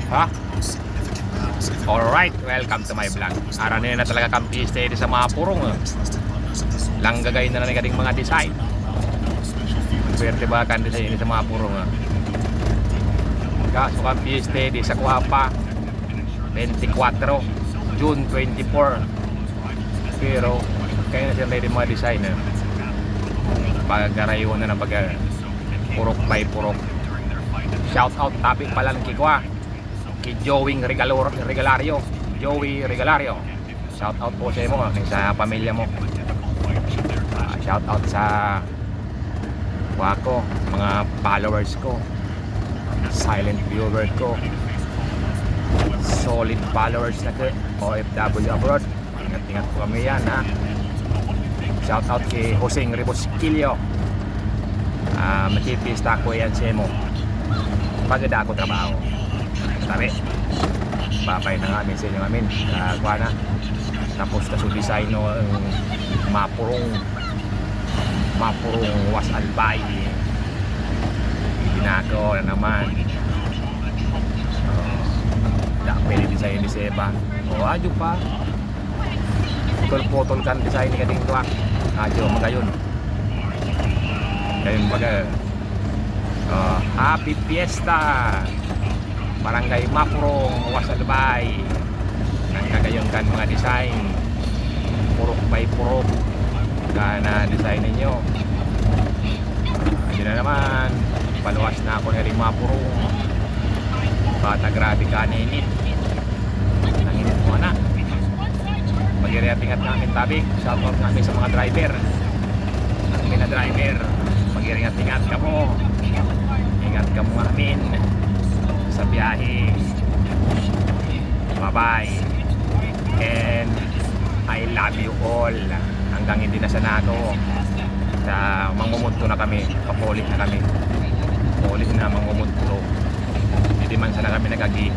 Ha? Alright, welcome to my vlog. Araw na talaga kang piste sa mga purong. Langgagay na kading mga design. Swerte ba kan design sa mga purong. Kaso kang piste sa Kuapa 24 June 24. Pero kaya na sila rin mga design. Pag-garayo na ng purok by purok. Shout out topic pala ng Kikwa kay Joey Regalario. Joey Regalario, shout out po sa mo, sa pamilya mo. Shout out sa ko, mga followers ko, silent viewer ko, solid followers na ko, OFW abroad. Ingat-ingat po kami yan, ha. Shout out kay Joseng Rebosquillo. Matipista ko yan sa mo pagda ako trabaho. Sabi, babay na nga message namin kuha na. Tapos kaso design no mapurong was albay. Ginagawa na naman. Pwede design ni Seba. Adyo pa. Putol kan design ni kading tuwa. Adyo magayon. Kayon baga. Happy Fiesta Barangay Mapurong, Was Albay. Nagkagayon kan mga design purok by purok na design ninyo. Yun na naman, paluwas na ako na rin Mapurong. Bata grabe ka ninit. Nanginit mo na. Mag-iringat namin tabi. Shoutout namin sa mga driver. Namin na driver, mag-iringat ka mo. Ingat ka mo amin sa biyahe. Bye bye and I love you all. Hanggang hindi na sanado sa mangumunto na kami, papulit na kami, papulit na mangumunto. Hindi man sana kami nagagi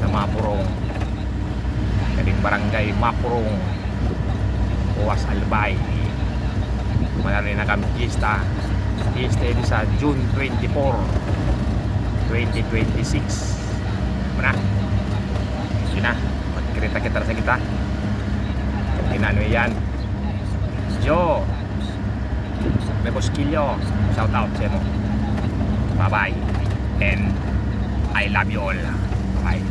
sa Mapurong, kading barangay Mapurong, Was Albay. Manari na kami pista din sa June 24 2026. Mana? Yun na, magkita sa kita. Kung kinano yan, Joe Rebosquillo, shout out sa mo. Bye bye and I love you all. Bye.